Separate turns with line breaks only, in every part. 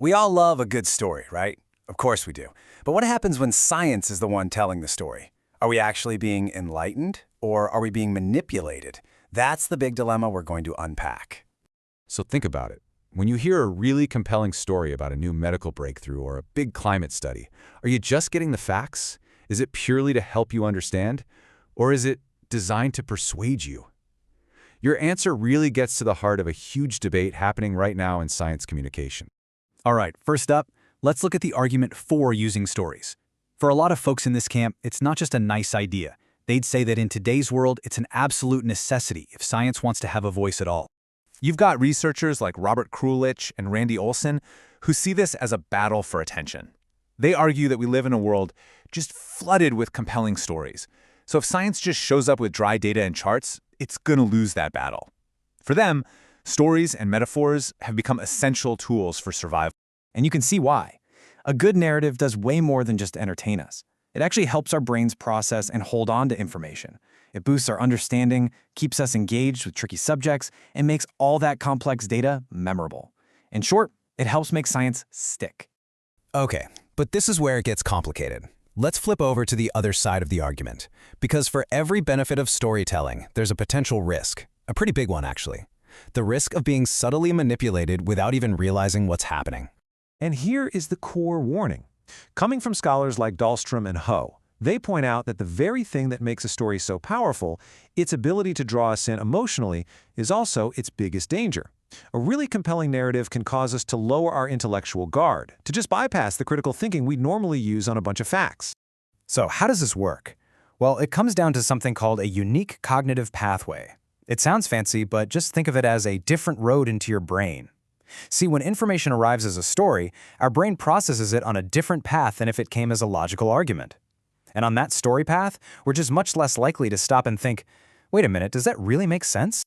We all love a good story, right? Of course we do. But what happens when science is the one telling the story? Are we actually being enlightened, or are we being manipulated? That's the big dilemma we're going to unpack.
So think about it. When you hear a really compelling story about a new medical breakthrough or a big climate study, are you just getting the facts? Is it purely to help you understand? Or is it designed to persuade you? Your answer really gets to the heart of a huge debate happening right now in science communication.
All right, first up, let's look at the argument for using stories. For a lot of folks in this camp, it's not just a nice idea. They'd say that in today's world, it's an absolute necessity if science wants to have a voice at all.
You've got researchers like Robert Krulich and Randy Olson who see this as a battle for attention. They argue that we live in a world just flooded with compelling stories. So if science just shows up with dry data and charts, it's going to lose that battle. For them, stories and metaphors have become essential tools for survival.
And you can see why. A good narrative does way more than just entertain us. It actually helps our brains process and hold on to information. It boosts our understanding, keeps us engaged with tricky subjects, and makes all that complex data memorable. In short, it helps make science stick.
Okay, but this is where it gets complicated. Let's flip over to the other side of the argument. Because for every benefit of storytelling, there's a potential risk. A pretty big one, actually. The risk of being subtly manipulated without even realizing what's happening.
And here is the core warning. Coming from scholars like Dahlstrom and Ho, they point out that the very thing that makes a story so powerful, its ability to draw us in emotionally, is also its biggest danger. A really compelling narrative can cause us to lower our intellectual guard, to just bypass the critical thinking we'd normally use on a bunch of facts.
So how does this work? Well, it comes down to something called a unique cognitive pathway. It sounds fancy, but just think of it as a different road into your brain. See, when information arrives as a story, our brain processes it on a different path than if it came as a logical argument. And on that story path, we're just much less likely to stop and think, wait a minute, does that really make sense?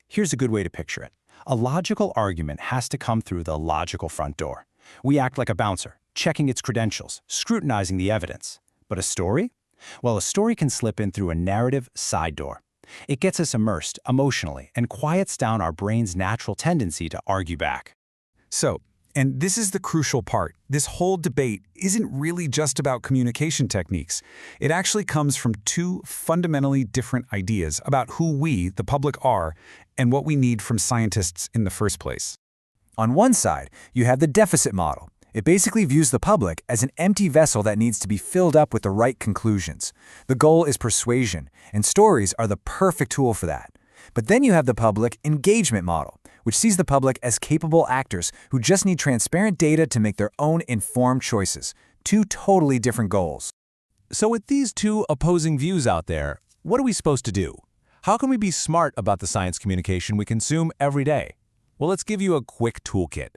Here's a good way to picture it. A logical argument has to come through the logical front door. We act like a bouncer, checking its credentials, scrutinizing the evidence. But a story? Well, a story can slip in through a narrative side door. It gets us immersed emotionally and quiets down our brain's natural tendency to argue back.
So, and this is the crucial part, this whole debate isn't really just about communication techniques. It actually comes from two fundamentally different ideas about who we, the public, are and what we need from scientists in the first place.
On one side, you have the deficit model. It basically views the public as an empty vessel that needs to be filled up with the right conclusions. The goal is persuasion, and stories are the perfect tool for that. But then you have the public engagement model, which sees the public as capable actors who just need transparent data to make their own informed choices. Two totally different goals.
So with these two opposing views out there, what are we supposed to do? How can we be smart about the science communication we consume every day? Well, let's give you a quick toolkit.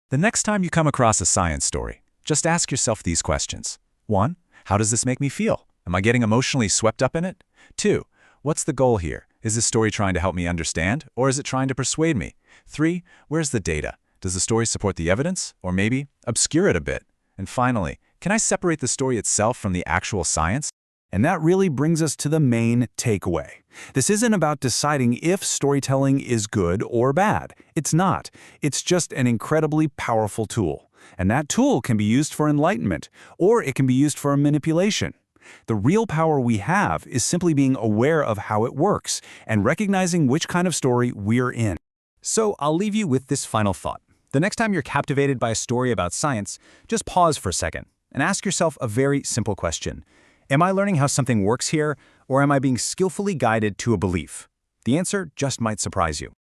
The next time you come across a science story, just ask yourself these questions. 1. How does this make me feel? Am I getting emotionally swept up in it? 2. What's the goal here? Is this story trying to help me understand, or is it trying to persuade me? 3. Where's the data? Does the story support the evidence, or maybe obscure it a bit? And finally, can I separate the story itself from the actual science?
And that really brings us to the main takeaway. This isn't about deciding if storytelling is good or bad. It's not. It's just an incredibly powerful tool. And that tool can be used for enlightenment, or it can be used for manipulation. The real power we have is simply being aware of how it works and recognizing which kind of story we're in.
So I'll leave you with this final thought. The next time you're captivated by a story about science, just pause for a second and ask yourself a very simple question. Am I learning how something works here, or am I being skillfully guided to a belief? The answer just might surprise you.